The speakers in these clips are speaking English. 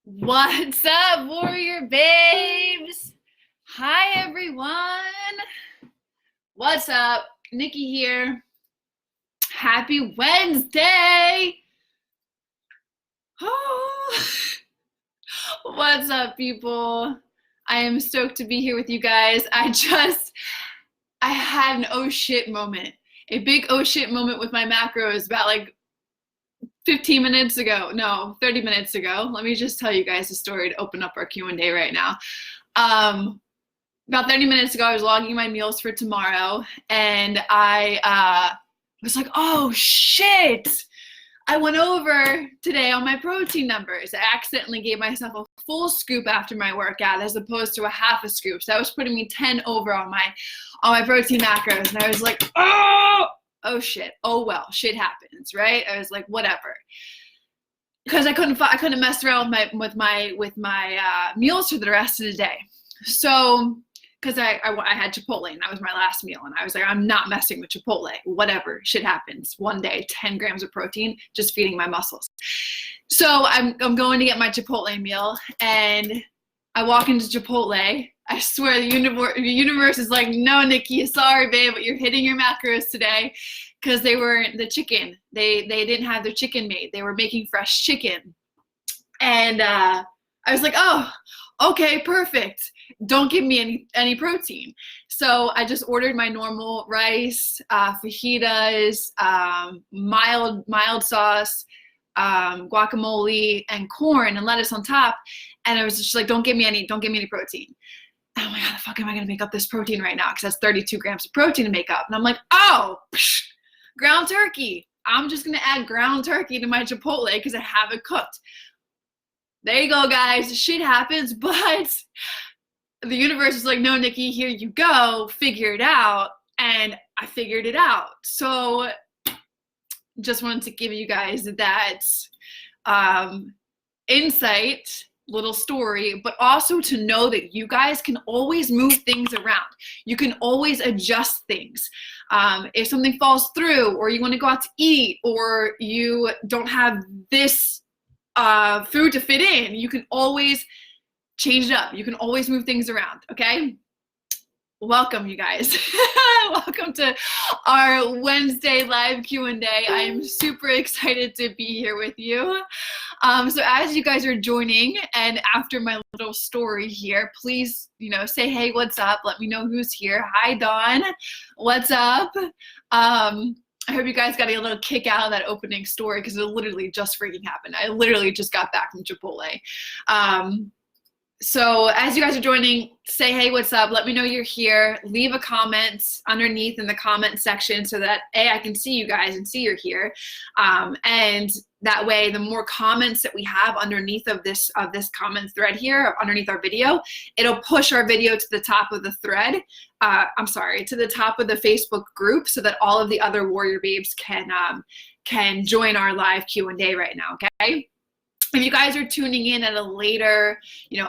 What's up, warrior babes? Hi, everyone. What's up? Nikki here. Happy Wednesday. Oh. What's up, people? I am stoked to be here with you guys. I had an oh shit moment. A big oh shit moment with my macros about like 15 minutes ago. No, 30 minutes ago. Let me just tell you guys a story to open up our Q&A right now. About 30 minutes ago, I was logging my meals for tomorrow, and I was like, oh shit! I went over today on my protein numbers. I accidentally gave myself a full scoop after my workout as opposed to a half a scoop. So that was putting me 10 over on my protein macros, and I was like, oh shit, oh well, shit happens, right? I was like, whatever, because I couldn't mess around with my meals for the rest of the day. So, because I had Chipotle and that was my last meal, and I was like, I'm not messing with Chipotle. Whatever, shit happens. One day, 10 grams of protein, just feeding my muscles. So I'm going to get my Chipotle meal, and I walk into Chipotle. I swear the universe is like, no, Nikki, sorry, babe, but you're hitting your macros today, because they were the chicken. They didn't have their chicken made. They were making fresh chicken, and I was like, oh, okay, perfect. Don't give me any protein. So I just ordered my normal rice, fajitas, mild sauce, guacamole, and corn and lettuce on top. And I was just like, don't give me any protein. And I'm like, how the fuck am I gonna make up this protein right now? Because that's 32 grams of protein to make up. And I'm like, oh, ground turkey. I'm just gonna add ground turkey to my Chipotle because I have it cooked. There you go, guys. Shit happens, but the universe is like, no, Nikki, here you go. Figure it out. And I figured it out. So just wanted to give you guys that insight, little story, but also to know that you guys can always move things around. You can always adjust things. If something falls through, or you want to go out to eat, or you don't have this food to fit in, you can always change it up. You can always move things around, okay? Welcome, you guys. Welcome to our Wednesday live Q&A. I am super excited to be here with you. So as you guys are joining, and after my little story here, please, say, hey, what's up? Let me know who's here. Hi, Dawn. What's up? I hope you guys got a little kick out of that opening story, because it literally just freaking happened. I literally just got back from Chipotle. So as you guys are joining, say, hey, what's up? Let me know you're here. Leave a comment underneath in the comment section so that I can see you guys and see you're here. And that way, the more comments that we have underneath of this comment thread here, underneath our video, it'll push our video to the top of the thread. To the top of the Facebook group, so that all of the other warrior babes can join our live Q&A right now, okay? If you guys are tuning in at a later,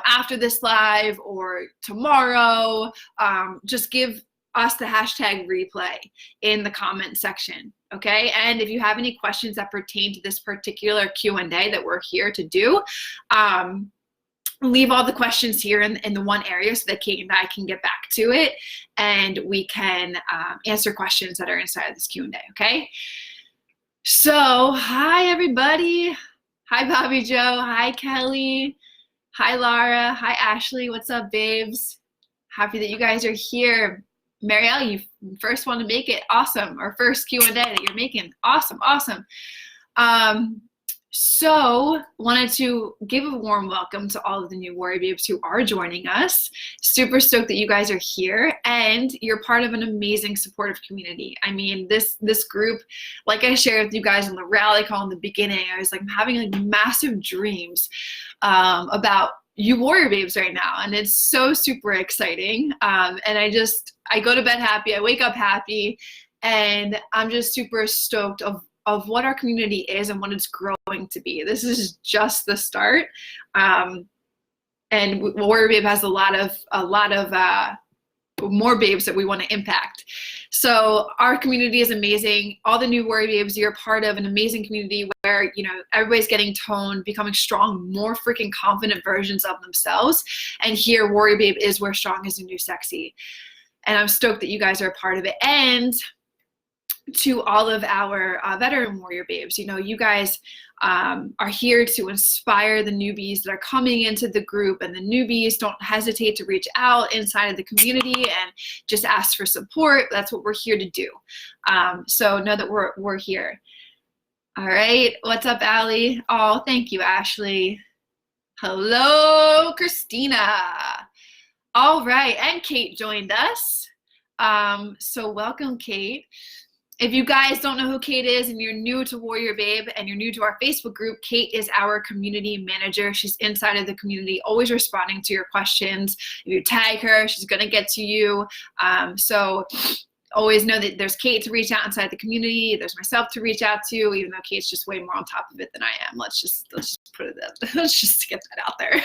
after this live or tomorrow, just give us the hashtag replay in the comment section, okay? And if you have any questions that pertain to this particular Q&A that we're here to do, leave all the questions here in the one area so that Kate and I can get back to it, and we can answer questions that are inside of this Q&A, okay? So, hi, everybody. Hi, Bobby Joe. Hi, Kelly. Hi, Lara. Hi, Ashley. What's up, babes? Happy that you guguys are here. Marielle, you first want to make it. Awesome. Our first Q&A that you're making. Awesome, awesome. So wanted to give a warm welcome to all of the new warrior babes who are joining us. Super stoked that you guys are here, and you're part of an amazing supportive community. I mean, this group, like I shared with you guys in the rally call in the beginning, I was like, I'm having like massive dreams about you warrior babes right now, and it's so super exciting. And I go to bed happy, I wake up happy, and I'm just super stoked of what our community is and what it's growing to be. This is just the start. And WarriorBabe has a lot of more babes that we want to impact. So our community is amazing. All the new Warrior Babes, you're part of an amazing community where, you know, everybody's getting toned, becoming strong, more freaking confident versions of themselves. And here, Warrior Babe is where strong is the new sexy. And I'm stoked that you guys are a part of it. And to all of our veteran Warrior Babes, you know, you guys are here to inspire the newbies that are coming into the group, and the newbies, don't hesitate to reach out inside of the community and just ask for support. That's what we're here to do. So know that we're here. All right, what's up, Allie? Oh, thank you, Ashley. Hello, Christina. All right, and Kate joined us. So welcome, Kate. If you guys don't know who Kate is and you're new to Warrior Babe and you're new to our Facebook group, Kate is our community manager. She's inside of the community, always responding to your questions. If you tag her, she's gonna get to you. So always know that there's Kate to reach out inside the community. There's myself to reach out to, even though Kate's just way more on top of it than I am. Let's just put it up. Let's just get that out there.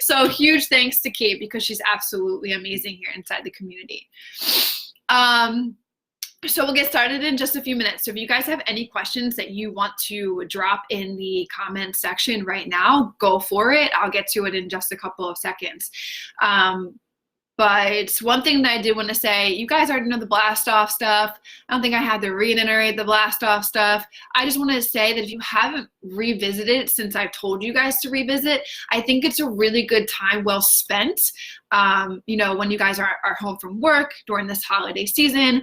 So huge thanks to Kate, because she's absolutely amazing here inside the community. So we'll get started in just a few minutes. So if you guys have any questions that you want to drop in the comment section right now, go for it. I'll get to it in just a couple of seconds. But one thing that I did want to say, you guys already know the blast off stuff. I don't think I had to reiterate the blast off stuff. I just wanted to say that if you haven't revisited since I've told you guys to revisit, I think it's a really good time well spent. You know, when you guys are home from work during this holiday season,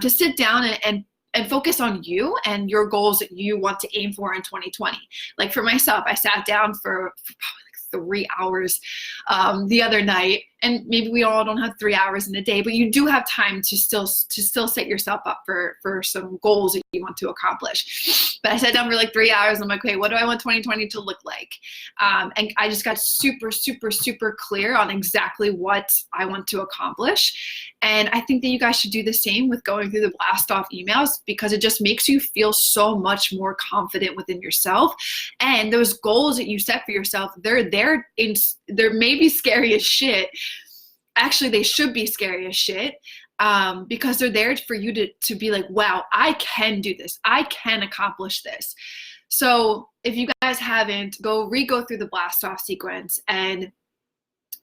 to sit down and focus on you and your goals that you want to aim for in 2020. Like for myself, I sat down for probably 3 hours the other night, and maybe we all don't have 3 hours in a day, but you do have time to still set yourself up for some goals that you want to accomplish. But I sat down for like 3 hours. I'm like, okay, what do I want 2020 to look like? And I just got super, super, super clear on exactly what I want to accomplish. And I think that you guys should do the same with going through the blast off emails, because it just makes you feel so much more confident within yourself. And those goals that you set for yourself, they're maybe scary as shit. Actually, they should be scary as shit, because they're there for you to be like, wow, I can do this. I can accomplish this. So if you guys haven't, go through the blast off sequence and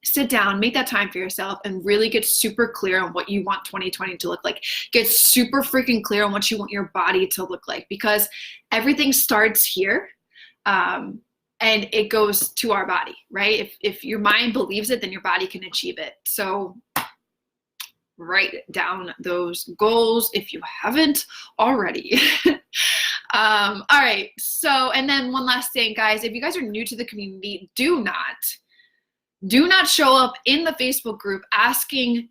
sit down, make that time for yourself, and really get super clear on what you want 2020 to look like. Get super freaking clear on what you want your body to look like, because everything starts here. And it goes to our body, right? If your mind believes it, then your body can achieve it. So write down those goals if you haven't already. All right, so, and then one last thing, guys, if you guys are new to the community, do not show up in the Facebook group asking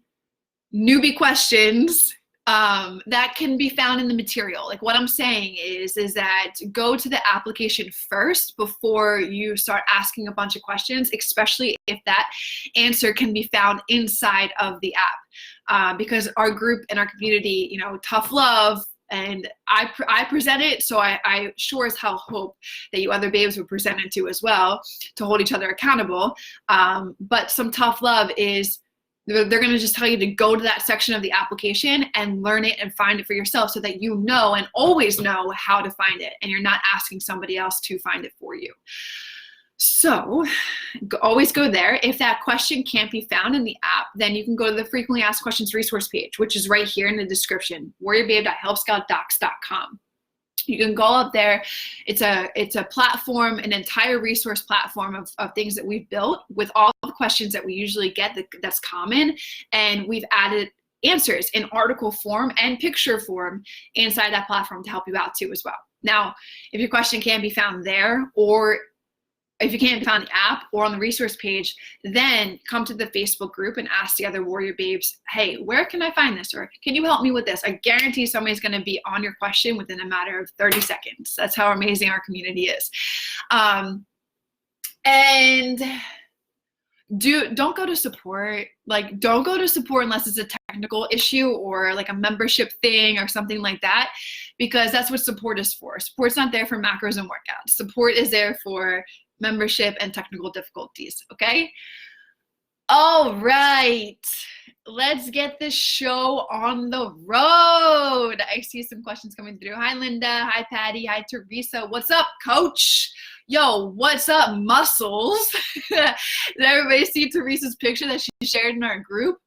newbie questions that can be found in the material. Like what I'm saying is that go to the application first before you start asking a bunch of questions, especially if that answer can be found inside of the app. Because our group and our community, you know, tough love, and I present it, so I sure as hell hope that you other babes would present it to as well, to hold each other accountable. But some tough love is, they're going to just tell you to go to that section of the application and learn it and find it for yourself, so that you know and always know how to find it, and you're not asking somebody else to find it for you. So always go there. If that question can't be found in the app, then you can go to the frequently asked questions resource page, which is right here in the description, warriorbabe.helpscoutdocs.com. You can go up there. It's a platform, an entire resource platform of things that we've built with all the questions that we usually get that's common. And we've added answers in article form and picture form inside that platform to help you out too as well. Now, if your question can't be found there, or if you can't find the app or on the resource page, then come to the Facebook group and ask the other Warrior Babes, hey, where can I find this? Or can you help me with this? I guarantee somebody's going to be on your question within a matter of 30 seconds. That's how amazing our community is. And don't go to support. Like, don't go to support unless it's a technical issue or like a membership thing or something like that, because that's what support is for. Support's not there for macros and workouts. Support is there for membership and technical difficulties, okay? All right, let's get this show on the road. I see some questions coming through. Hi, Linda. Hi, Patty. Hi, Teresa. What's up, coach? Yo, what's up, muscles? Did everybody see Teresa's picture that she shared in our group?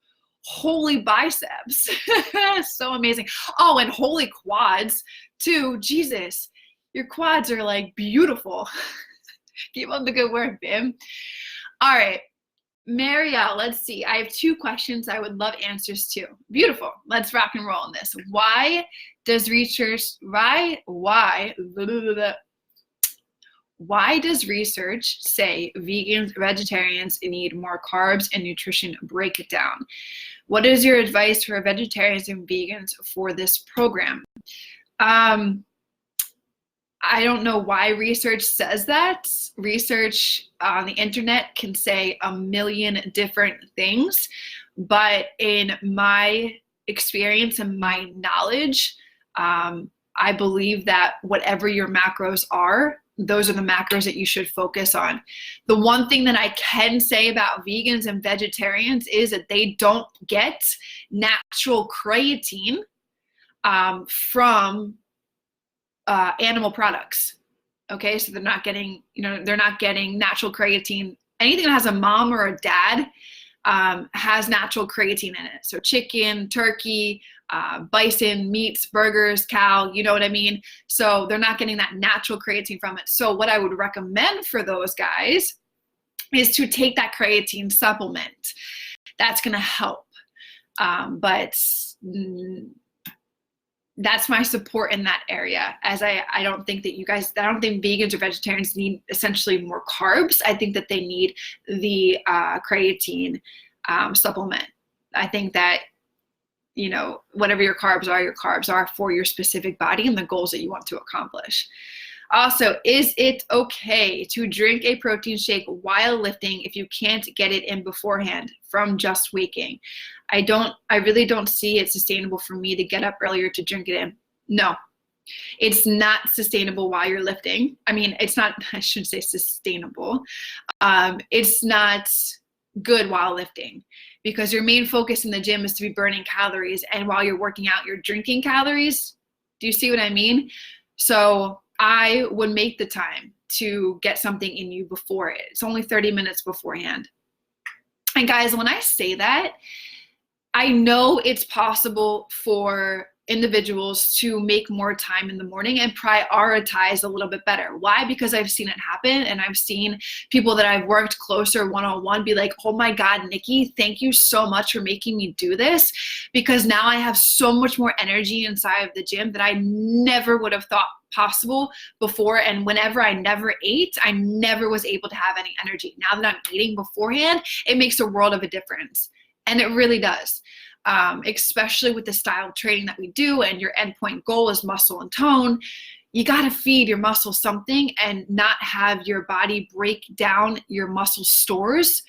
Holy biceps. So amazing. Oh, and holy quads, too. Jesus, your quads are like beautiful. Keep up the good work, babe. All right. Marielle, let's see. I have 2 questions I would love answers to. Beautiful. Let's rock and roll on this. Why does research say vegans, vegetarians need more carbs and nutrition breakdown? What is your advice for vegetarians and vegans for this program? I don't know why research says that. Research on the internet can say a million different things, but in my experience and my knowledge, I believe that whatever your macros are, those are the macros that you should focus on. The one thing that I can say about vegans and vegetarians is that they don't get natural creatine from animal products. Okay, so they're not getting, they're not getting natural creatine. Anything that has a mom or a dad has natural creatine in it. So chicken, turkey, bison, meats, burgers, cow, you know what I mean? So they're not getting that natural creatine from it. So what I would recommend for those guys is to take that creatine supplement. That's going to help. But that's my support in that area, as I don't think that I don't think vegans or vegetarians need essentially more carbs. I think that they need the creatine supplement. I think that, whatever your carbs are for your specific body and the goals that you want to accomplish. Also, is it okay to drink a protein shake while lifting if you can't get it in beforehand from just waking? I really don't see it sustainable for me to get up earlier to drink it in. No, it's not sustainable while you're lifting. I mean, it's not, I shouldn't say sustainable. It's not good while lifting because your main focus in the gym is to be burning calories. And while you're working out, you're drinking calories. Do you see what I mean? So I would make the time to get something in you before it. It's only 30 minutes beforehand. And guys, when I say that, I know it's possible for individuals to make more time in the morning and prioritize a little bit better. Why? Because I've seen it happen, and I've seen people that I've worked closer one-on-one be like, oh my God, Nikki, thank you so much for making me do this, because now I have so much more energy inside of the gym that I never would have thought possible before. And whenever I never ate, I never was able to have any energy. Now that I'm eating beforehand, it makes a world of a difference. And it really does, especially with the style of training that we do, and your endpoint goal is muscle and tone. You got to feed your muscle something and not have your body break down your muscle stores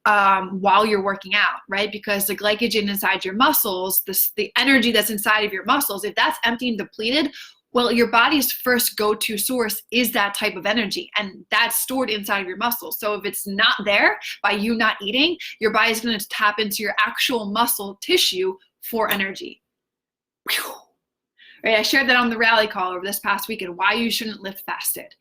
while you're working out, right? Because the glycogen inside your muscles, the energy that's inside of your muscles, if that's empty and depleted, well, your body's first go-to source is that type of energy, and that's stored inside of your muscles. So if it's not there by you not eating, your body's going to tap into your actual muscle tissue for energy. Whew. Right, I shared that on the rally call over this past weekend, why you shouldn't lift fasted.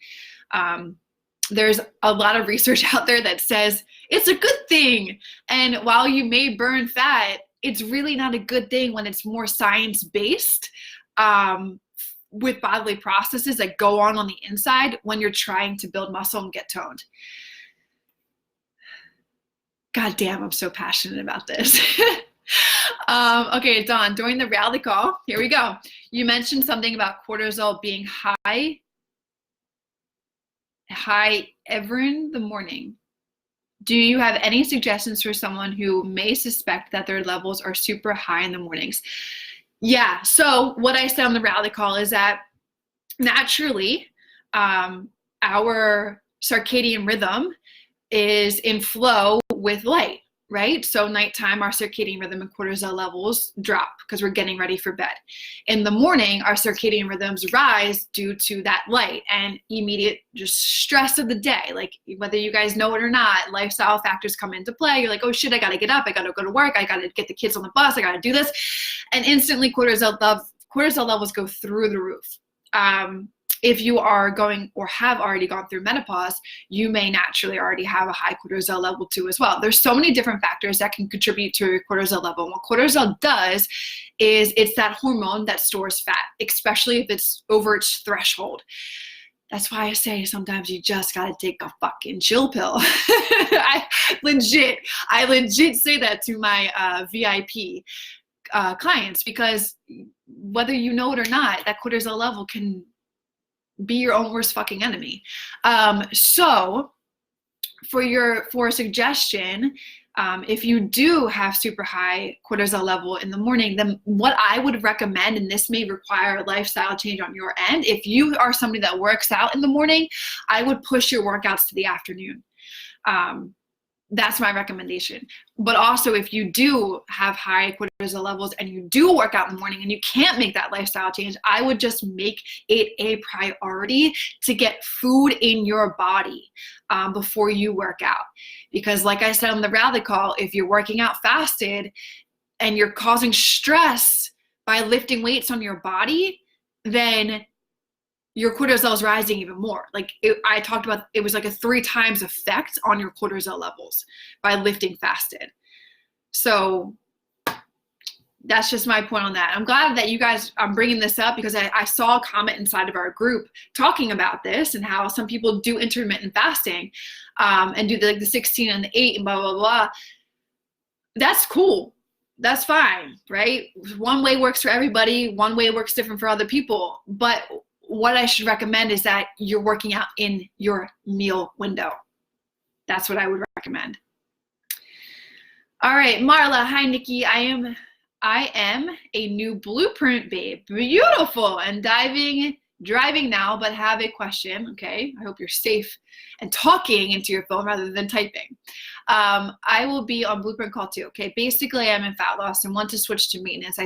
There's a lot of research out there that says it's a good thing. And while you may burn fat, it's really not a good thing when it's more science-based. With bodily processes that go on the inside when you're trying to build muscle and get toned. God damn, I'm so passionate about this. Okay, Dawn, during the rally call, here we go. You mentioned something about cortisol being high ever in the morning. Do you have any suggestions for someone who may suspect that their levels are super high in the mornings? Yeah, so what I said on the rally call is that naturally our circadian rhythm is in flow with light, right? So nighttime, our circadian rhythm and cortisol levels drop because we're getting ready for bed. In the morning, our circadian rhythms rise due to that light and immediate just stress of the day. Like whether you guys know it or not, lifestyle factors come into play. You're like, oh shit, I gotta get up, I gotta go to work, I gotta get the kids on the bus, I gotta do this. And instantly cortisol levels go through the roof. If you are going or have already gone through menopause, you may naturally already have a high cortisol level too as well. There's so many different factors that can contribute to your cortisol level. And what cortisol does is it's that hormone that stores fat, especially if it's over its threshold. That's why I say sometimes you just gotta take a fucking chill pill. I legit say that to my VIP clients, because whether you know it or not, that cortisol level can be your own worst fucking enemy. So for a suggestion, if you do have super high cortisol level in the morning, then what I would recommend, and this may require a lifestyle change on your end, if you are somebody that works out in the morning, I would push your workouts to the afternoon. That's my recommendation. But also, if you do have high cortisol levels and you do work out in the morning and you can't make that lifestyle change, I would just make it a priority to get food in your body before you work out. Because like I said on the rally call, if you're working out fasted and you're causing stress by lifting weights on your body, then your cortisol is rising even more. Like I talked about, it was like a 3 times effect on your cortisol levels by lifting fasted. So that's just my point on that. I'm glad that you guys, I'm bringing this up because I saw a comment inside of our group talking about this and how some people do intermittent fasting and do the 16 and the 8 and blah, blah, blah. That's cool. That's fine, right? One way works for everybody. One way works different for other people. But what I should recommend is that you're working out in your meal window. That's what I would recommend. All right, Marla. Hi, Nikki. I am a new blueprint babe. Beautiful. And driving now, but have a question. Okay. I hope you're safe and talking into your phone rather than typing. I will be on blueprint call too. Okay. Basically, I'm in fat loss and want to switch to maintenance.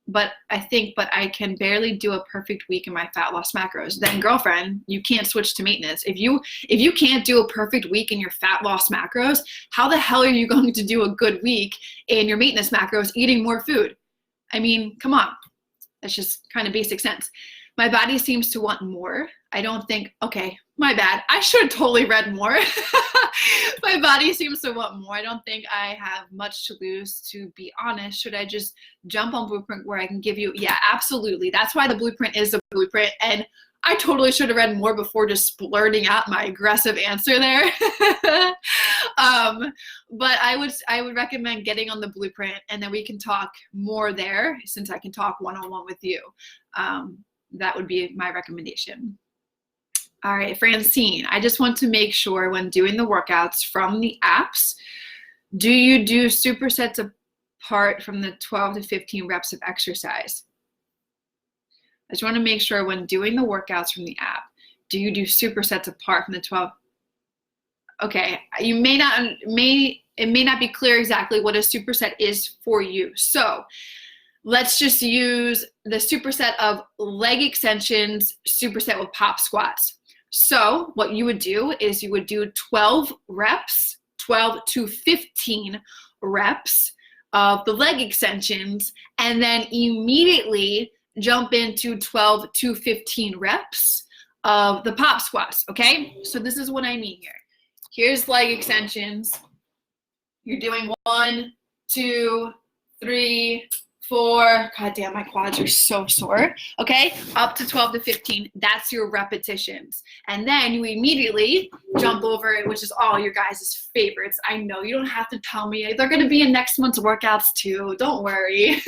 But I can barely do a perfect week in my fat loss macros. Then girlfriend, you can't switch to maintenance. If you can't do a perfect week in your fat loss macros, how the hell are you going to do a good week in your maintenance macros eating more food? I mean, come on. That's just kind of basic sense. My body seems to want more. I don't think, okay, my bad. I should have totally read more. My body seems to want more. I don't think I have much to lose, to be honest. Should I just jump on Blueprint where I can give you, yeah, absolutely. That's why the Blueprint is a Blueprint. And I totally should have read more before just blurting out my aggressive answer there. But I would recommend getting on the Blueprint, and then we can talk more there since I can talk one-on-one with you. That would be my recommendation. All right, Francine, I just want to make sure when doing the workouts from the apps, do you do supersets apart from the 12 to 15 reps of exercise? I just want to make sure when doing the workouts from the app, do you do supersets apart from the 12? Okay, it may not be clear exactly what a superset is for you. So let's just use the superset of leg extensions, superset with pop squats. So what you would do is you would do 12 reps, 12 to 15 reps of the leg extensions, and then immediately jump into 12 to 15 reps of the pop squats, okay? So this is what I mean here. Here's leg extensions. You're doing 1, 2, 3, 4. God damn, my quads are so sore. Okay, up to 12 to 15. That's your repetitions. And then you immediately jump over, which is all your guys' favorites. I know you don't have to tell me. They're going to be in next month's workouts too. Don't worry.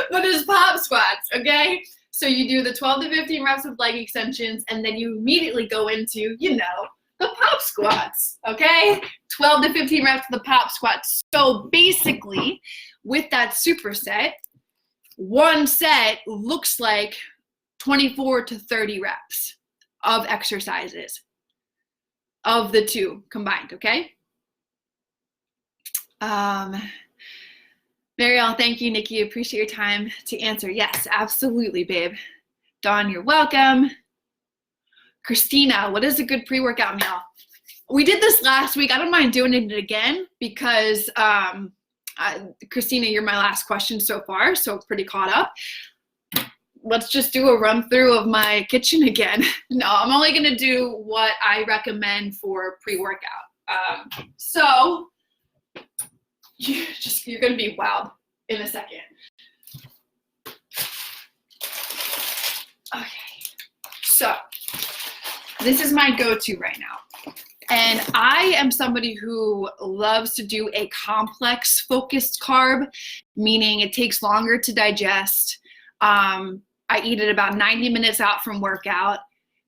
But it's pop squats, okay? So you do the 12 to 15 reps of leg extensions, and then you immediately go into, the pop squats, okay? 12 to 15 reps of the pop squats. So basically, with that superset, one set looks like 24 to 30 reps of exercises of the two combined, okay? Marielle, thank you. Nikki, appreciate your time to answer. Yes, absolutely, babe. Dawn, you're welcome. Christina, what is a good pre-workout meal? We did this last week. I don't mind doing it again because Christina, you're my last question so far, so pretty caught up. Let's just do a run through of my kitchen again. No, I'm only gonna do what I recommend for pre-workout. So you're gonna be wowed in a second. Okay, so this is my go-to right now. And I am somebody who loves to do a complex focused carb, meaning it takes longer to digest. I eat it about 90 minutes out from workout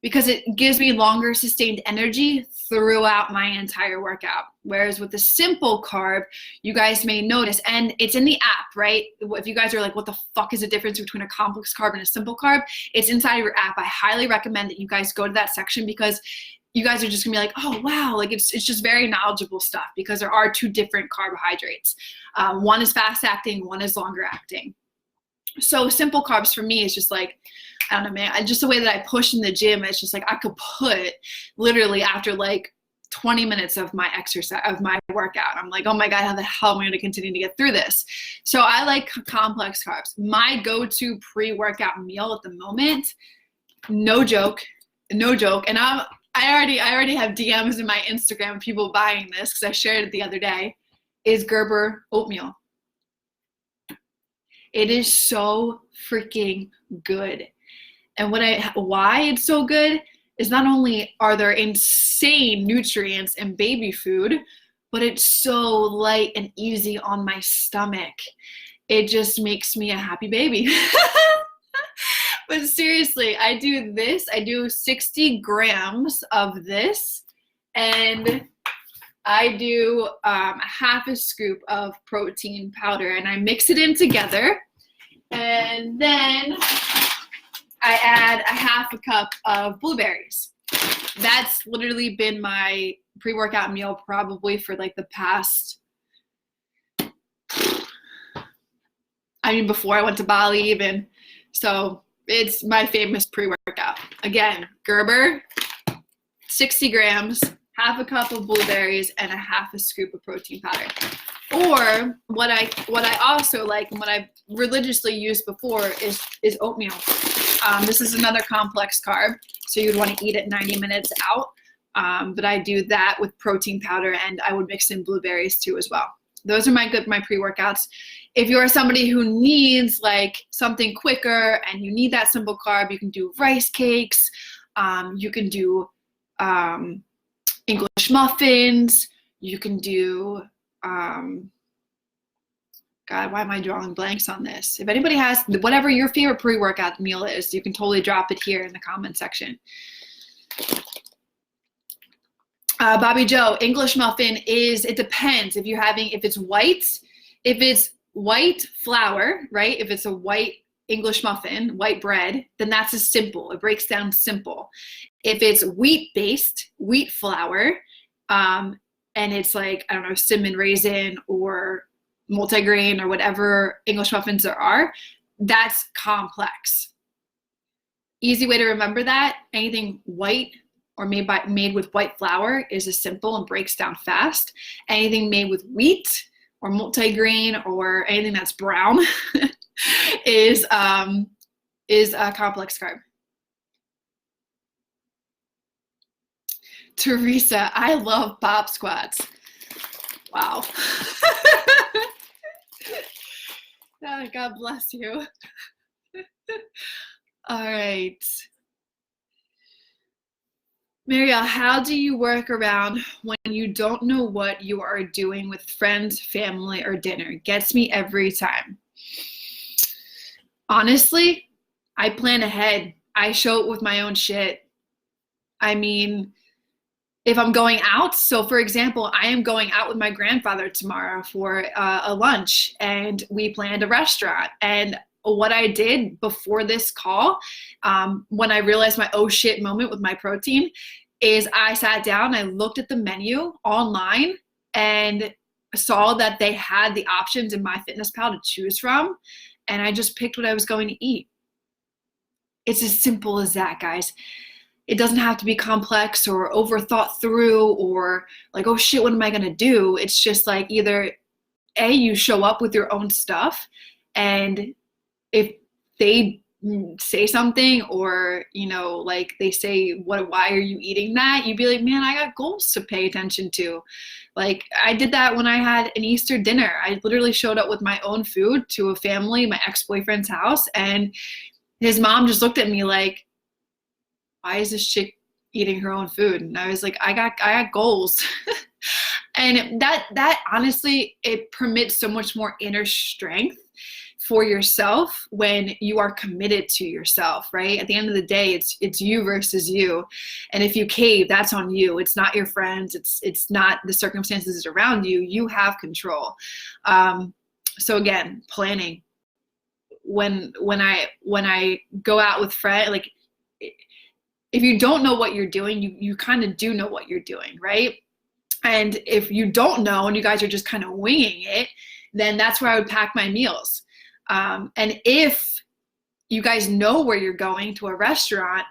because it gives me longer sustained energy throughout my entire workout. Whereas with the simple carb, you guys may notice, and it's in the app, right? If you guys are like, what the fuck is the difference between a complex carb and a simple carb? It's inside of your app. I highly recommend that you guys go to that section because you guys are just gonna be like, oh wow, like it's just very knowledgeable stuff because there are two different carbohydrates. One is fast acting, one is longer acting. So simple carbs for me is just like, I don't know, man, just the way that I push in the gym, it's just like I could put literally after like 20 minutes of my exercise, of my workout, I'm like, oh my God, how the hell am I gonna continue to get through this? So I like complex carbs. My go-to pre-workout meal at the moment, no joke, and I already have DMs in my Instagram, people buying this because I shared it the other day, is Gerber oatmeal. It is so freaking good. And why it's so good is not only are there insane nutrients in baby food, but it's so light and easy on my stomach. It just makes me a happy baby. But seriously, I do 60 grams of this, and I do half a scoop of protein powder, and I mix it in together, and then I add a half a cup of blueberries. That's literally been my pre-workout meal probably for like the past, before I went to Bali even. So it's my famous pre-workout. Again, Gerber, 60 grams, half a cup of blueberries, and a half a scoop of protein powder. Or what I also like and what I've religiously used before is oatmeal. This is another complex carb, so you'd want to eat it 90 minutes out. But I do that with protein powder, and I would mix in blueberries too as well. Those are my pre-workouts. If you're somebody who needs like something quicker and you need that simple carb, you can do rice cakes. You can do English muffins. You can do, God, why am I drawing blanks on this? If anybody has whatever your favorite pre-workout meal is, you can totally drop it here in the comment section. Bobby Joe, English muffin it depends if it's white flour, right? If it's a white English muffin, white bread, then that's a simple. It breaks down simple. If it's wheat-based, wheat flour, and it's like, I don't know, cinnamon raisin or multigrain or whatever English muffins there are, that's complex. Easy way to remember that, anything white or made with white flour is a simple and breaks down fast. Anything made with wheat or multigrain or anything that's brown is a complex carb. Teresa, I love pop squats. Wow. Oh, God bless you. All right. Marielle, how do you work around when you don't know what you are doing with friends, family, or dinner? Gets me every time. Honestly, I plan ahead. I show up with my own shit. I mean, if I'm going out, so for example, I am going out with my grandfather tomorrow for a lunch, and we planned a restaurant. And what I did before this call, when I realized my oh shit moment with my protein, is I sat down, I looked at the menu online, and saw that they had the options in MyFitnessPal to choose from, and I just picked what I was going to eat. It's as simple as that, guys. It doesn't have to be complex or overthought through or like, oh shit, what am I going to do? It's just like either A, you show up with your own stuff, and if they say something or, you know, like they say, why are you eating that? You'd be like, man, I got goals to pay attention to. Like I did that when I had an Easter dinner. I literally showed up with my own food to a family, my ex-boyfriend's house, and his mom just looked at me like, why is this chick eating her own food? And I was like, I got goals. And that honestly, it permits so much more inner strength for yourself when you are committed to yourself, right? At the end of the day, it's you versus you. And if you cave, that's on you. It's not your friends. It's not the circumstances around you. You have control. So again, planning. When I go out with friends, like if you don't know what you're doing, you kind of do know what you're doing, right? And if you don't know and you guys are just kind of winging it, then that's where I would pack my meals. And if you guys know where you're going to a restaurant,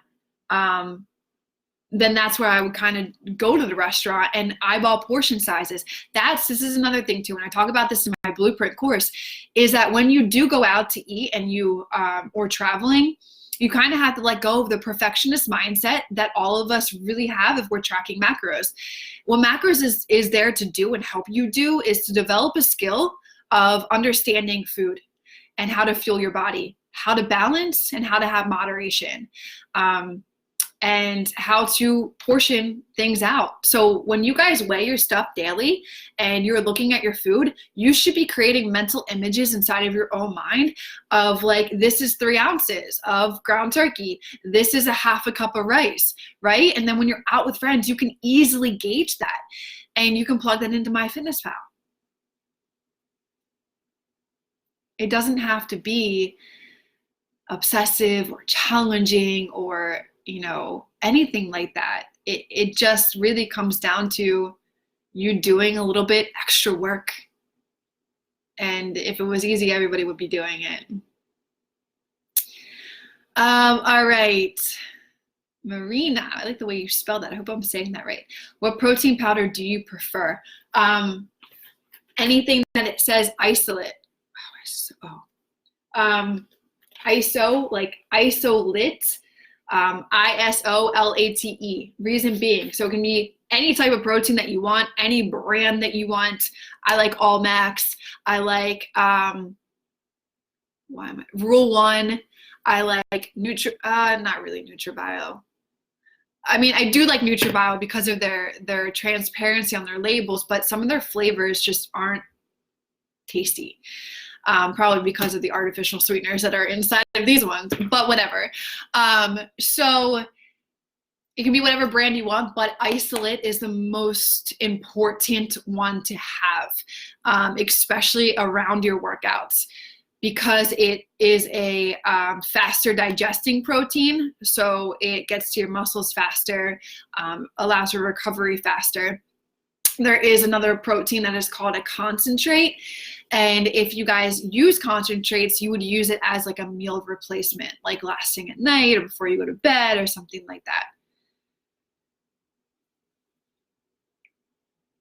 then that's where I would kind of go to the restaurant and eyeball portion sizes. This is another thing too. When I talk about this in my blueprint course, is that when you do go out to eat and you, or traveling, you kind of have to let go of the perfectionist mindset that all of us really have if we're tracking macros. What macros is there to do and help you do is to develop a skill of understanding food and how to fuel your body, how to balance and how to have moderation, and how to portion things out. So when you guys weigh your stuff daily and you're looking at your food, you should be creating mental images inside of your own mind of like, this is 3 ounces of ground turkey. This is a half a cup of rice, right? And then when you're out with friends, you can easily gauge that and you can plug that into MyFitnessPal. It doesn't have to be obsessive or challenging or, you know, anything like that. It just really comes down to you doing a little bit extra work. And if it was easy, everybody would be doing it. All right. Marina, I like the way you spell that. I hope I'm saying that right. What protein powder do you prefer? Anything that it says isolate. ISO, like isolate, ISOLATE. Reason being, so it can be any type of protein that you want, any brand that you want. I like All Max. I like Rule One. I like not really NutriBio. I mean, I do like NutriBio because of their transparency on their labels, but some of their flavors just aren't tasty. Probably because of the artificial sweeteners that are inside of these ones, but whatever. So it can be whatever brand you want, but isolate is the most important one to have, especially around your workouts, because it is a faster digesting protein. So it gets to your muscles faster, allows your recovery faster. There is another protein that is called a concentrate. And if you guys use concentrates, you would use it as like a meal replacement, like last thing at night or before you go to bed or something like that.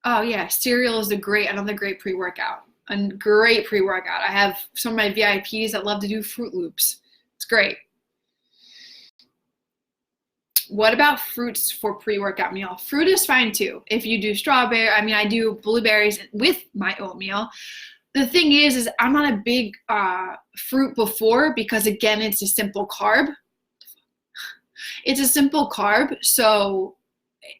Oh yeah, cereal is another great pre-workout. A great pre-workout. I have some of my VIPs that love to do Fruit Loops. It's great. What about fruits for pre-workout meal? Fruit is fine too. If you do strawberry, I mean, I do blueberries with my oatmeal. The thing is I'm not a big fruit before because again, it's a simple carb. It's a simple carb, so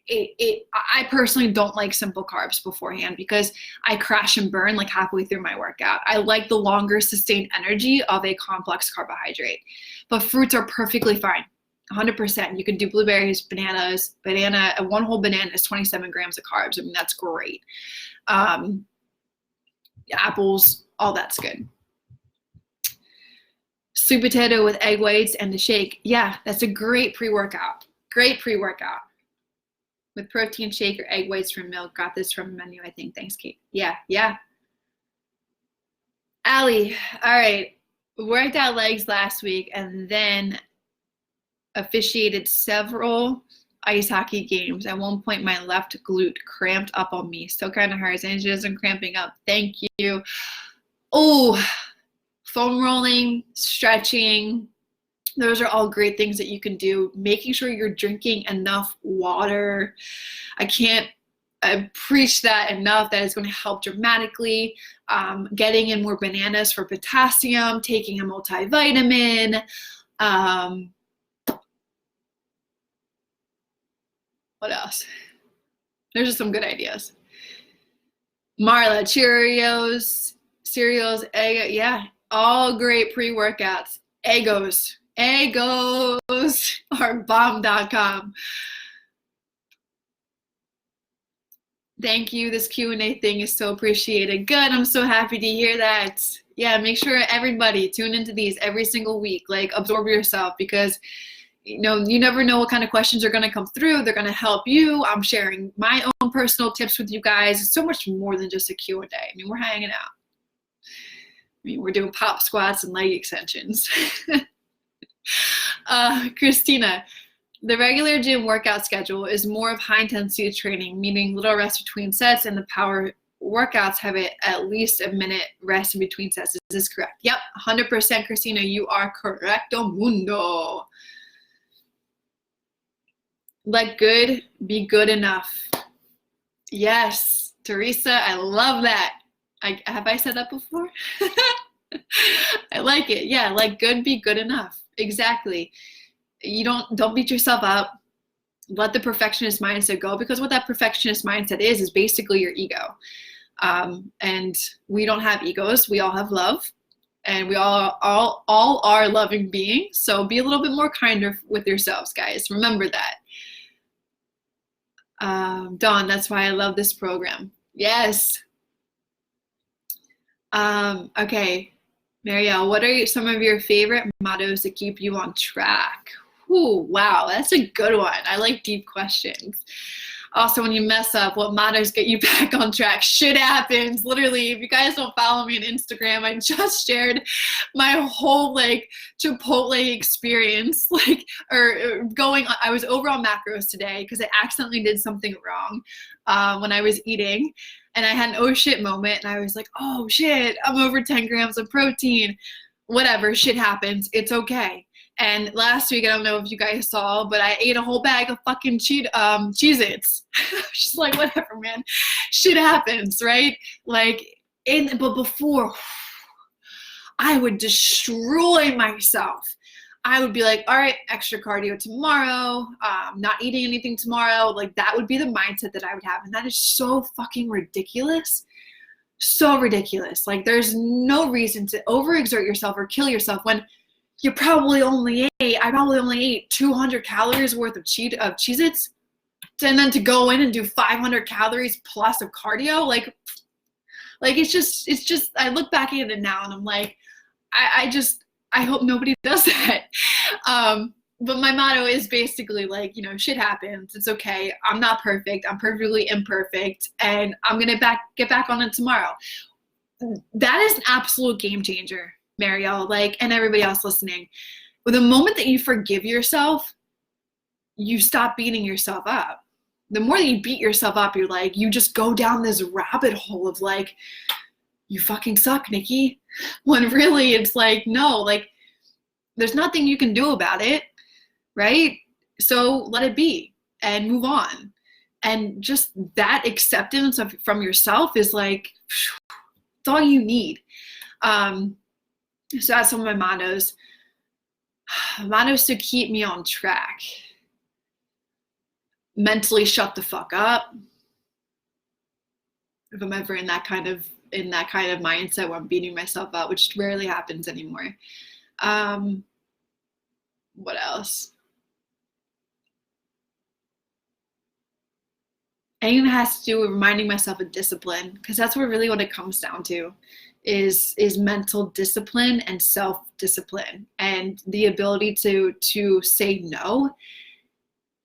I personally don't like simple carbs beforehand because I crash and burn like halfway through my workout. I like the longer sustained energy of a complex carbohydrate, but fruits are perfectly fine. 100%. You can do blueberries, bananas. One whole banana is 27 grams of carbs. I mean, that's great. Apples, all that's good. Sweet potato with egg whites and the shake. Yeah, that's a great pre-workout. Great pre-workout. with protein shake or egg whites from milk. Got this from a menu, I think. Thanks, Kate. Yeah. Allie, all right. Worked out legs last week and then officiated several ice hockey games. At one point, my left glute cramped up on me. Still kind of hurts, and it isn't cramping up. Thank you. Oh, foam rolling, stretching. Those are all great things that you can do. Making sure you're drinking enough water. I preach that enough. That is going to help dramatically. Getting in more bananas for potassium, taking a multivitamin. What else? There's just some good ideas. Marla, Cheerios, cereals, egg, yeah, all great pre-workouts. Eggos are bomb.com. Thank you. This Q&A thing is so appreciated. Good. I'm so happy to hear that. Yeah, make sure everybody tune into these every single week. Like, absorb yourself, because you never know what kind of questions are going to come through. They're going to help you. I'm sharing my own personal tips with you guys. It's so much more than just a Q&A. I mean, we're hanging out. I mean, we're doing pop squats and leg extensions. Christina, the regular gym workout schedule is more of high intensity training, meaning little rest between sets, and the power workouts have at least a minute rest in between sets. Is this correct? Yep, 100%, Christina. You are correcto mundo. Let good be good enough. Yes, Teresa, I love that. Have I said that before? I like it. Yeah, let good be good enough. Exactly. You don't beat yourself up. Let the perfectionist mindset go, because what that perfectionist mindset is basically your ego. And we don't have egos. We all have love, and we all are loving beings. So be a little bit more kinder with yourselves, guys. Remember that. Dawn, that's why I love this program. Yes. Okay. Marielle, what are some of your favorite mottos that keep you on track? Ooh, wow, that's a good one. I like deep questions. Also, when you mess up, what mottos get you back on track? Shit happens. Literally, if you guys don't follow me on Instagram, I just shared my whole Chipotle experience. I was over on macros today because I accidentally did something wrong when I was eating. And I had an oh shit moment, and I was like, oh shit, I'm over 10 grams of protein. Whatever, shit happens. It's okay. And last week, I don't know if you guys saw, but I ate a whole bag of fucking Cheez-Its. Just like, whatever, man. Shit happens, right? But before, I would destroy myself. I would be like, all right, extra cardio tomorrow, not eating anything tomorrow. Like, that would be the mindset that I would have. And that is so fucking ridiculous. So ridiculous. Like, there's no reason to overexert yourself or kill yourself when I probably only ate 200 calories worth of Cheez-Its, and then to go in and do 500 calories plus of cardio. Like it's just, I look back at it now and I'm like, I hope nobody does that. But my motto is basically like, shit happens. It's okay. I'm not perfect. I'm perfectly imperfect. And I'm going to get back on it tomorrow. That is an absolute game changer, Marielle, and everybody else listening. With the moment that you forgive yourself, you stop beating yourself up. The more that you beat yourself up, you just go down this rabbit hole of you fucking suck, Nikki. When really it's no, there's nothing you can do about it, right? So let it be and move on. And just that acceptance from yourself is it's all you need. So that's some of my mottos. Mottos to keep me on track. Mentally shut the fuck up. If I'm ever in that kind of mindset where I'm beating myself up, which rarely happens anymore. What else? I think it has to do with reminding myself of discipline, because that's what it comes down to, is mental discipline and self-discipline, and the ability to say no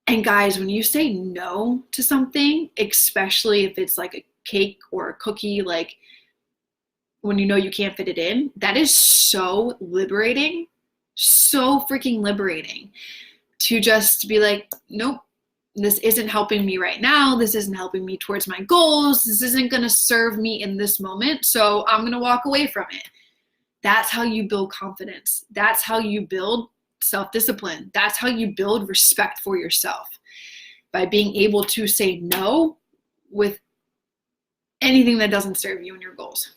And guys, when you say no to something, especially if it's like a cake or a cookie, like when you know you can't fit it in, that is so liberating, so freaking liberating to just be like, nope, this isn't helping me right now. This isn't helping me towards my goals. This isn't going to serve me in this moment. So I'm going to walk away from it. That's how you build confidence. That's how you build self-discipline. That's how you build respect for yourself, by being able to say no with anything that doesn't serve you and your goals.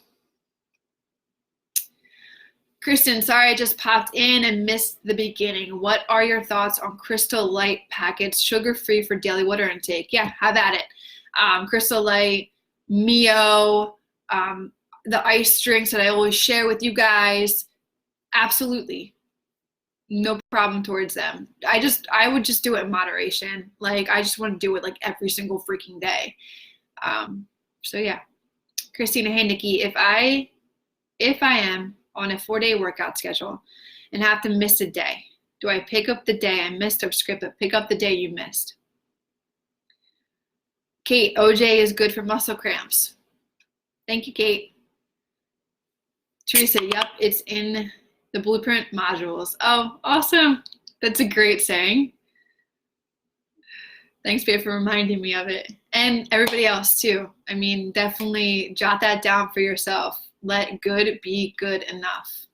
Kristen, sorry I just popped in and missed the beginning. What are your thoughts on Crystal Light packets, sugar-free for daily water intake? Yeah, have at it. Crystal Light, Mio, the ice drinks that I always share with you guys, absolutely. No problem towards them. I would just do it in moderation. Like, I just want to do it like every single freaking day. So yeah. Christina, hey Nikki, if I am on a 4-day workout schedule and have to miss a day, do I pick up the day I missed or skip it? Pick up the day you missed. Kate, OJ is good for muscle cramps. Thank you, Kate. Teresa, yep, it's in the blueprint modules. Oh, awesome. That's a great saying. Thanks, Babe, for reminding me of it. And everybody else too. I mean, definitely jot that down for yourself. Let good be good enough.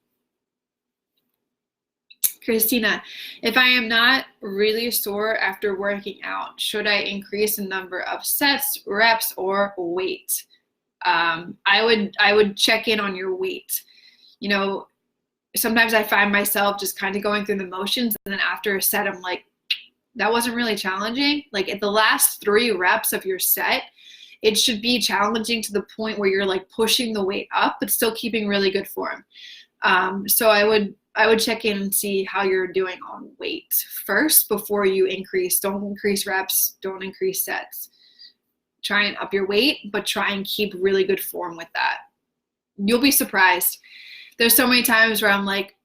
Christina, if I am not really sore after working out, should I increase the number of sets, reps, or weight? I would check in on your weight. You know, sometimes I find myself just kind of going through the motions, and then after a set, I'm like, that wasn't really challenging. Like at the last 3 reps of your set, it should be challenging to the point where you're like pushing the weight up, but still keeping really good form. So I would check in and see how you're doing on weight first before you increase. Don't increase reps, don't increase sets. Try and up your weight, but try and keep really good form with that. You'll be surprised. There's so many times where I'm like,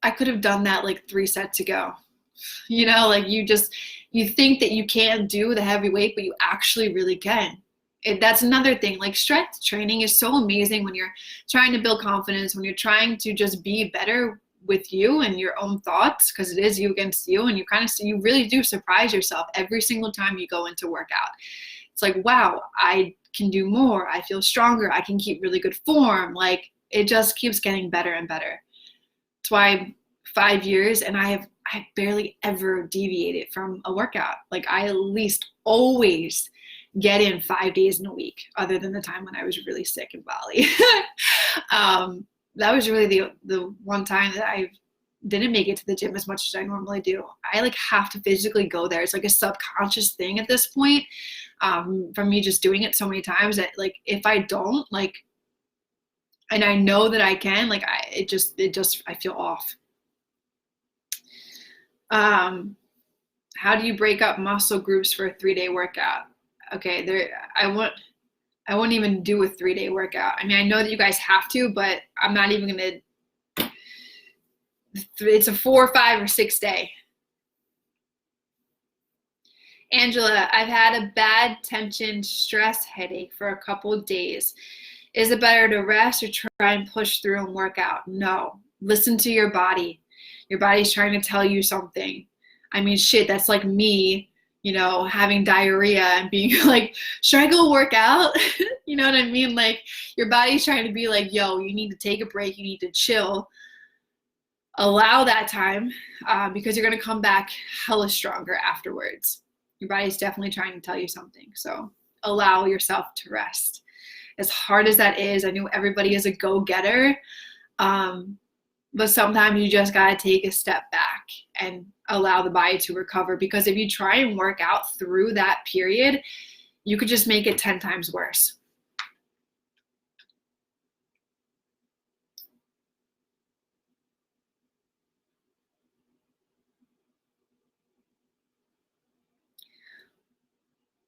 I could have done that like 3 sets ago. You know, like you think that you can't do the heavy weight, but you actually really can. That's another thing. Like strength training is so amazing when you're trying to build confidence, when you're trying to just be better with you and your own thoughts, because it is you against you, and you really do surprise yourself every single time you go into workout. It's like, wow, I can do more. I feel stronger. I can keep really good form. Like it just keeps getting better and better. That's why 5 years and I barely ever deviated from a workout. Like I at least always get in 5 days in a week, other than the time when I was really sick in Bali. That was really the one time that I didn't make it to the gym as much as I normally do. I like have to physically go there. It's like a subconscious thing at this point, from me just doing it so many times that like if I don't, like, and I know that I can, like I feel off. How do you break up muscle groups for a 3-day workout? Okay, I won't even do a 3-day workout. I mean, I know that you guys have to, but I'm not even gonna. It's a 4, 5, or 6 day. Angela, I've had a bad tension stress headache for a couple of days. Is it better to rest or try and push through and work out? No. Listen to your body. Your body's trying to tell you something. I mean, shit, that's like me, you know, having diarrhea and being like, should I go work out? You know what I mean? Like your body's trying to be like, yo, you need to take a break. You need to chill. Allow that time, because you're going to come back hella stronger afterwards. Your body's definitely trying to tell you something. So allow yourself to rest. As hard as that is, I know everybody is a go-getter. But sometimes you just got to take a step back and allow the body to recover, because if you try and work out through that period, you could just make it 10 times worse.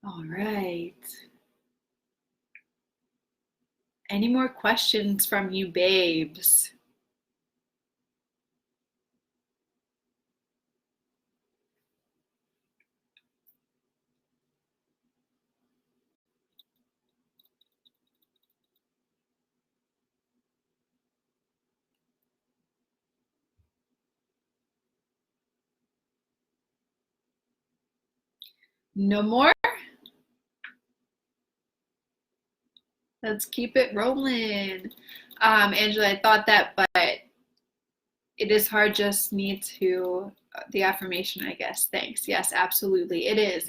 All right. Any more questions from you babes? No more? Let's keep it rolling. Angela, I thought that, but it is hard, just need to, the affirmation, I guess. Thanks. Yes, absolutely. It is.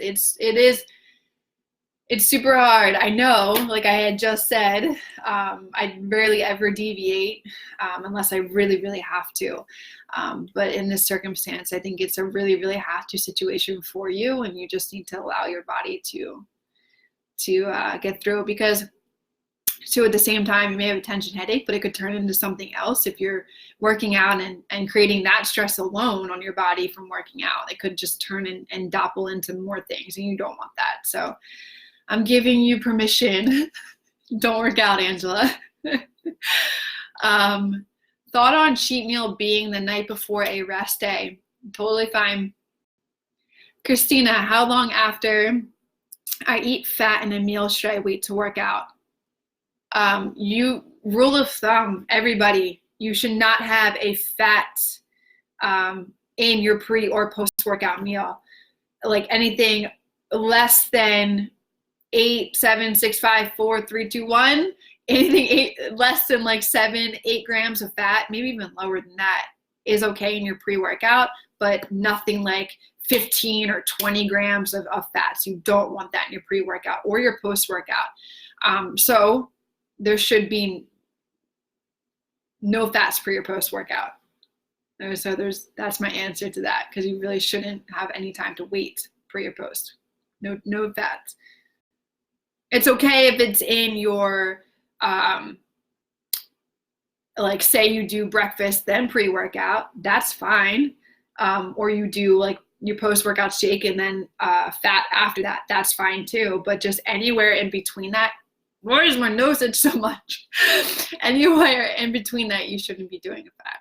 It's super hard. I know, like I had just said, I rarely ever deviate unless I really, really have to. But in this circumstance, I think it's a really, really have to situation for you, and you just need to allow your body to get through it, because so at the same time, you may have a tension headache, but it could turn into something else if you're working out and creating that stress alone on your body from working out. It could just turn and doppel into more things, and you don't want that. So I'm giving you permission. Don't work out, Angela. Thought on cheat meal being the night before a rest day. Totally fine. Christina, how long after I eat fat in a meal should I wait to work out? Rule of thumb, everybody, you should not have a fat in your pre or post-workout meal. Like anything less than 8, 7, 6, 5, 4, 3, 2, 1, anything less than like 7, 8 grams of fat, maybe even lower than that, is okay in your pre-workout, but nothing like 15 or 20 grams of fats. You don't want that in your pre-workout or your post-workout. So there should be no fats pre or post-workout. So that's my answer to that, because you really shouldn't have any time to wait pre or post. No fats. It's okay if it's in your, like say you do breakfast, then pre-workout, that's fine. Or you do like your post-workout shake and then fat after that, that's fine too. But just anywhere in between that, why is my nose itch so much? Anywhere in between that, you shouldn't be doing a fat.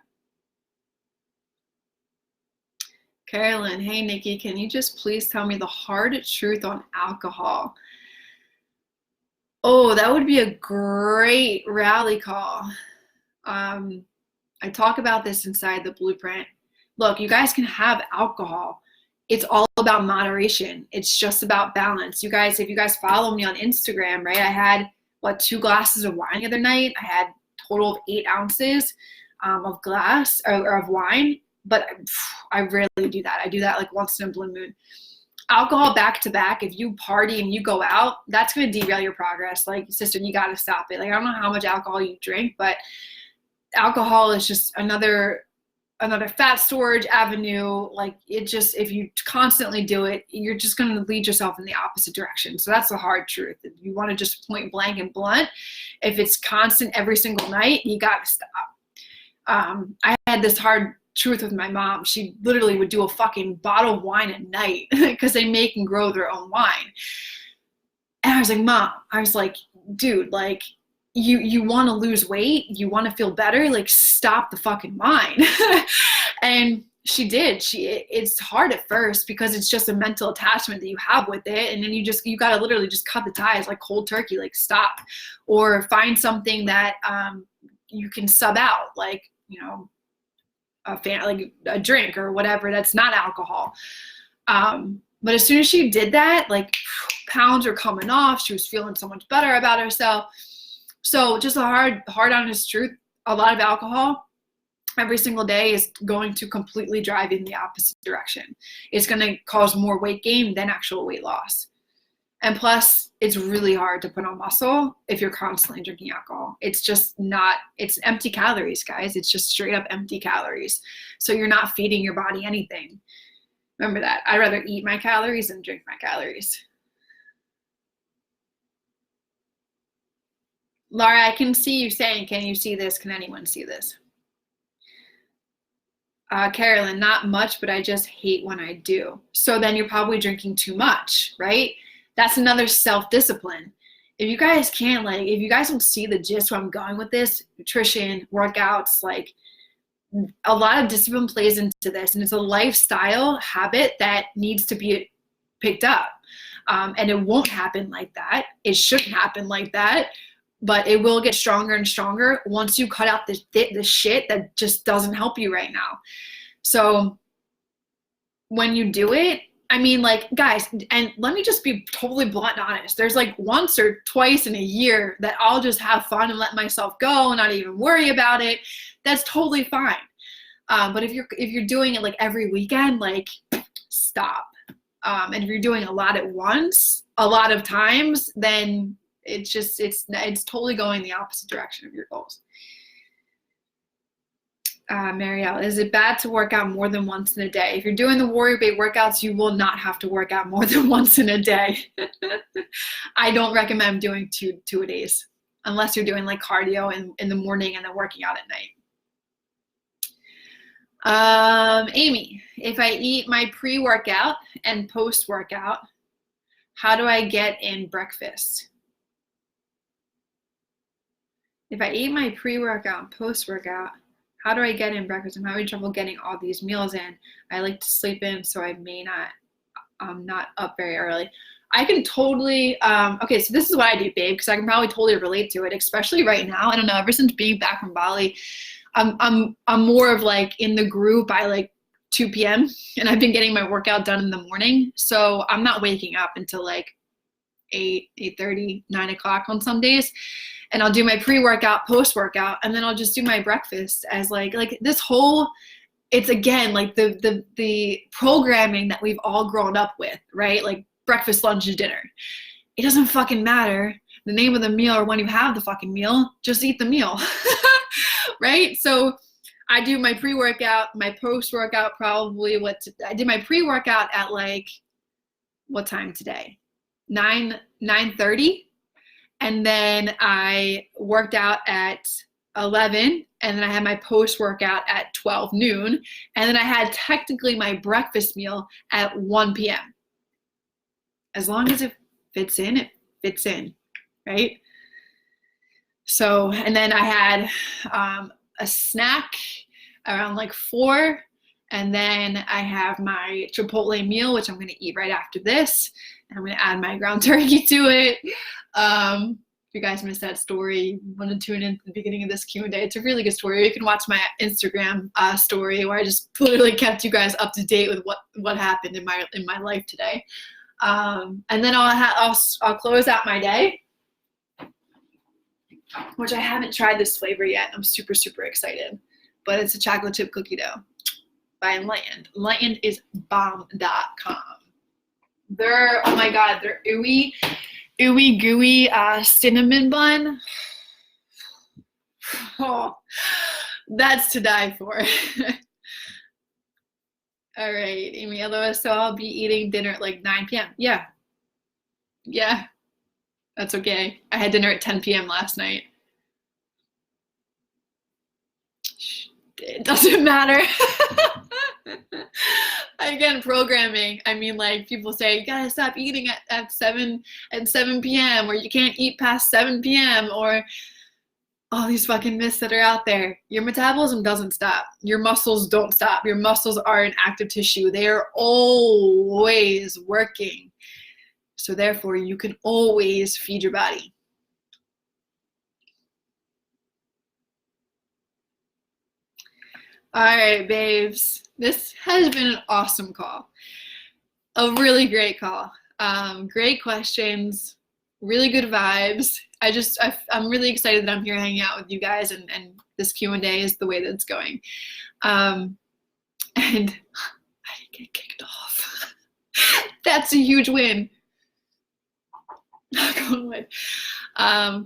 Carolyn, hey Nikki, can you just please tell me the hard truth on alcohol? Oh, that would be a great rally call. I talk about this inside the blueprint. Look, you guys can have alcohol. It's all about moderation. It's just about balance. You guys, if you guys follow me on Instagram, right? I had 2 glasses of wine the other night. I had a total of 8 ounces of glass or of wine, but I rarely do that. I do that like once in a blue moon. Alcohol back to back, if you party and you go out, that's going to derail your progress. Like, sister, you got to stop it. Like, I don't know how much alcohol you drink, but alcohol is just another fat storage avenue. Like, it just, if you constantly do it, you're just going to lead yourself in the opposite direction. So that's the hard truth. If you want to just point blank and blunt, if it's constant every single night, you got to stop. I had this hard truth with my mom. She literally would do a fucking bottle of wine at night because they make and grow their own wine. And I was like, Mom, I was like, dude, like, you want to lose weight, you want to feel better, like, stop the fucking wine. And she did. It's hard at first because it's just a mental attachment that you have with it, and then you gotta literally just cut the ties, like cold turkey, like stop, or find something that you can sub out, like, you know, like a drink or whatever that's not alcohol. But as soon as she did that, like, pounds were coming off. She was feeling so much better about herself. So just a hard honest truth, a lot of alcohol every single day is going to completely drive in the opposite direction. It's going to cause more weight gain than actual weight loss. And plus, it's really hard to put on muscle if you're constantly drinking alcohol. It's just not, it's empty calories, guys. It's just straight up empty calories. So you're not feeding your body anything. Remember that. I'd rather eat my calories than drink my calories. Laura, I can see you saying, can you see this? Can anyone see this? Carolyn, not much, but I just hate when I do. So then you're probably drinking too much, right? That's another self-discipline. If you guys can't, like, if you guys don't see the gist where I'm going with this, nutrition, workouts, like, a lot of discipline plays into this, and it's a lifestyle habit that needs to be picked up. And it won't happen like that. It shouldn't happen like that, but it will get stronger and stronger once you cut out the shit that just doesn't help you right now. So when you do it, I mean, like, guys, and let me just be totally blunt and honest. There's like once or twice in a year that I'll just have fun and let myself go and not even worry about it. That's totally fine. But if you're doing it like every weekend, like, stop. And if you're doing a lot at once, a lot of times, then it's totally going the opposite direction of your goals. Marielle, is it bad to work out more than once in a day? If you're doing the WarriorBabe workouts, you will not have to work out more than once in a day. I don't recommend doing two-a-days unless you're doing like cardio in the morning and then working out at night. Amy, if I eat my pre-workout and post-workout, how do I get in breakfast? If I eat my pre-workout and post-workout, how do I get in breakfast? I'm having trouble getting all these meals in. I like to sleep in, so I may not, I'm not up very early. I can totally, okay, so this is what I do, babe, because I can probably totally relate to it, especially right now. I don't know, ever since being back from Bali, I'm more of like in the group by like 2 p.m. and I've been getting my workout done in the morning. So I'm not waking up until like 8:30, 9 o'clock on some days. And I'll do my pre-workout, post-workout, and then I'll just do my breakfast as like this whole, it's again, like the programming that we've all grown up with, right? Like breakfast, lunch, and dinner. It doesn't fucking matter the name of the meal or when you have the fucking meal, just eat the meal, right? So I do my pre-workout, my post-workout probably, I did my pre-workout at like, what time today? 9:30. And then I worked out at 11, and then I had my post-workout at 12 noon, and then I had technically my breakfast meal at 1 p.m. As long as it fits in, it fits in, right? So, and then I had a snack around like 4, and then I have my Chipotle meal, which I'm gonna eat right after this, and I'm gonna add my ground turkey to it. If you guys missed that story, you want to tune in to the beginning of this Q&A. It's a really good story. You can watch my Instagram story where I just literally kept you guys up to date with what happened in my life today. And then I'll close out my day, which I haven't tried this flavor yet. I'm super, super excited. But it's a chocolate chip cookie dough by Enlightened. Enlightened is bomb.com. Oh my God, they're ooey gooey cinnamon bun. Oh, that's to die for. All right, Amy, so I'll be eating dinner at like 9 p.m. Yeah, that's okay. I had dinner at 10 p.m. last night. It doesn't matter. Again, programming. I mean, like people say, you gotta stop eating at 7 p.m. or you can't eat past 7 p.m. or all these fucking myths that are out there. Your metabolism doesn't stop. Your muscles don't stop. Your muscles are an active tissue. They are always working. So therefore, you can always feed your body. All right, babes. This has been an awesome call. A really great call. Great questions, really good vibes. I'm really excited that I'm here hanging out with you guys, and this Q&A is the way that it's going. And I didn't get kicked off. That's a huge win.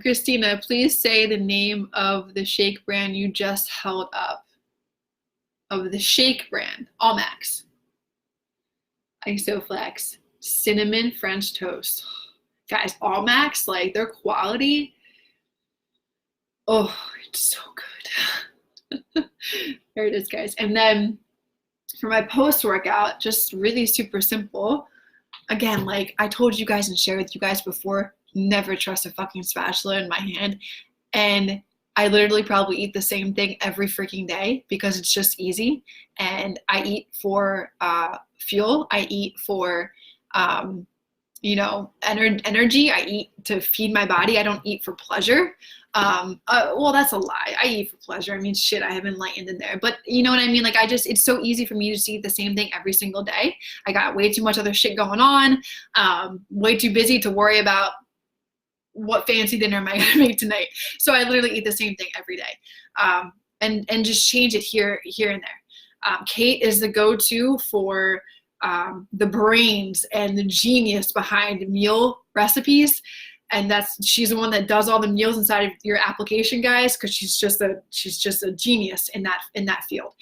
Christina, please say the name of the shake brand you just held up. Of the shake brand, Allmax, Isoflex, Cinnamon French Toast. Guys, Allmax, like their quality, oh, it's so good. There it is, guys. And then for my post-workout, just really super simple. Again, like I told you guys and shared with you guys before, never trust a fucking spatula in my hand. And I literally probably eat the same thing every freaking day because it's just easy. And I eat for fuel. I eat for you know, energy. I eat to feed my body. I don't eat for pleasure. Well, that's a lie. I eat for pleasure. I mean, shit, I have enlightened in there. But you know what I mean? Like, it's so easy for me to just eat the same thing every single day. I got way too much other shit going on. Way too busy to worry about what fancy dinner am I going to make tonight. So I literally eat the same thing every day. And just change it here and there. Kate is the go-to for the brains and the genius behind meal recipes. And she's the one that does all the meals inside of your application, guys, because she's just a genius in that field.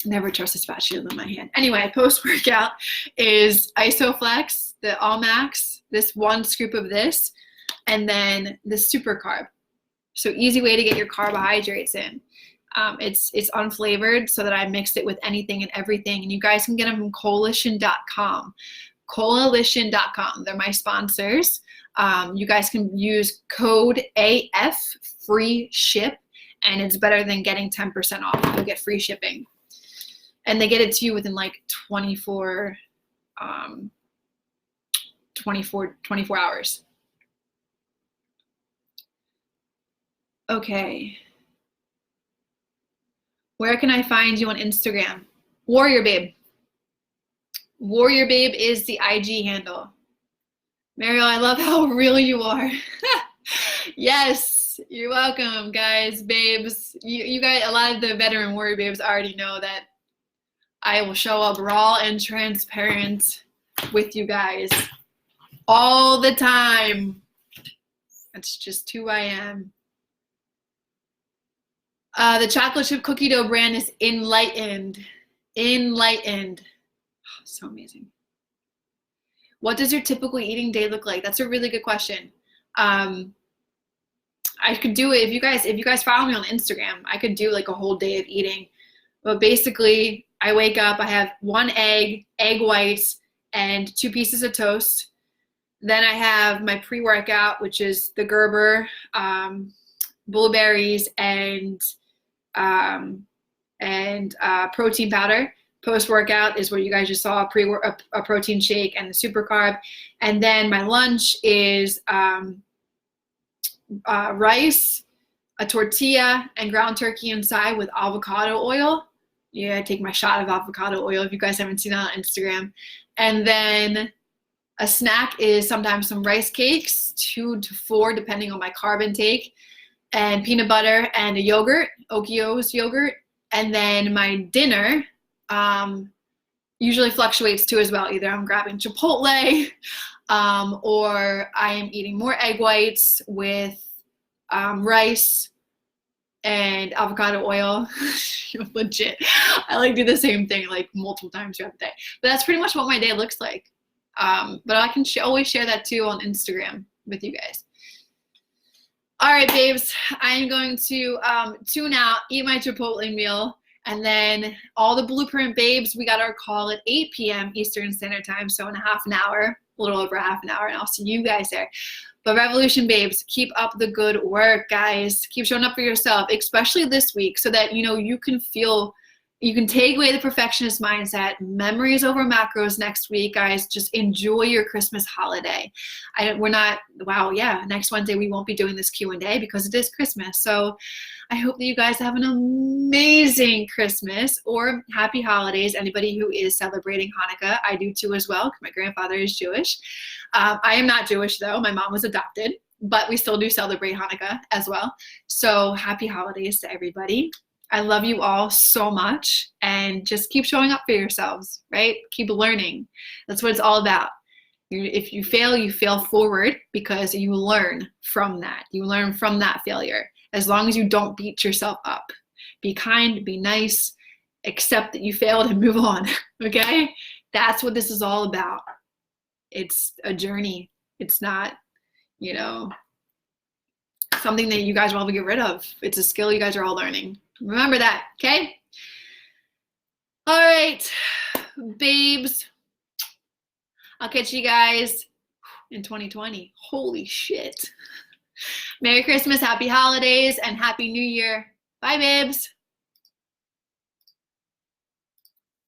Never trust a spatula in my hand. Anyway, post-workout is Isoflex, the All Max, this one scoop of this, and then the super carb. So easy way to get your carbohydrates in. It's unflavored, so that I mixed it with anything and everything. And you guys can get them from coalition.com. Coalition.com. They're my sponsors. You guys can use code AF free ship, and it's better than getting 10% off. You'll get free shipping. And they get it to you within like 24 hours. Okay. Where can I find you on Instagram? WarriorBabe. WarriorBabe is the IG handle. Mariel, I love how real you are. Yes, you're welcome, guys, babes. You guys, a lot of the veteran Warrior Babes already know that I will show up raw and transparent with you guys all the time. That's just who I am. The chocolate chip cookie dough brand is Enlightened. Enlightened. Oh, so amazing. What does your typical eating day look like? That's a really good question. I could do it if you guys follow me on Instagram. I could do like a whole day of eating. But basically, I wake up, I have 1 egg, egg whites, and 2 pieces of toast. Then I have my pre-workout, which is the Gerber, blueberries, and protein powder. Post-workout is what you guys just saw, a protein shake and the super carb. And then my lunch is rice, a tortilla, and ground turkey inside with avocado oil. Yeah, I take my shot of avocado oil if you guys haven't seen that on Instagram. And then a snack is sometimes some rice cakes, 2 to 4 depending on my carb intake, and peanut butter and a yogurt, Okio's yogurt. And then my dinner usually fluctuates too as well. Either I'm grabbing Chipotle or I am eating more egg whites with rice and avocado oil. Legit. I like do the same thing like multiple times throughout the day. But that's pretty much what my day looks like. But I can always share that too on Instagram with you guys. All right, babes. I am going to tune out, eat my Chipotle meal, and then all the Blueprint babes, we got our call at 8 p.m. Eastern Standard Time, so in a half an hour, a little over half an hour, and I'll see you guys there. But Revolution babes, keep up the good work, guys. Keep showing up for yourself, especially this week, so that you can take away the perfectionist mindset. Memories over macros next week, guys. Just enjoy your Christmas holiday. Next Wednesday we won't be doing this Q&A because it is Christmas. So I hope that you guys have an amazing Christmas or happy holidays. Anybody who is celebrating Hanukkah, I do too as well. My grandfather is Jewish. I am not Jewish though. My mom was adopted, but we still do celebrate Hanukkah as well. So happy holidays to everybody. I love you all so much, and just keep showing up for yourselves, right? Keep learning. That's what it's all about. If you fail forward because you learn from that. You learn from that failure. As long as you don't beat yourself up. Be kind, be nice, accept that you failed and move on, okay? That's what this is all about. It's a journey. It's not, something that you guys will ever get rid of. It's a skill you guys are all learning. Remember that, okay? All right, babes. I'll catch you guys in 2020. Holy shit. Merry Christmas, happy holidays, and Happy New Year. Bye, babes.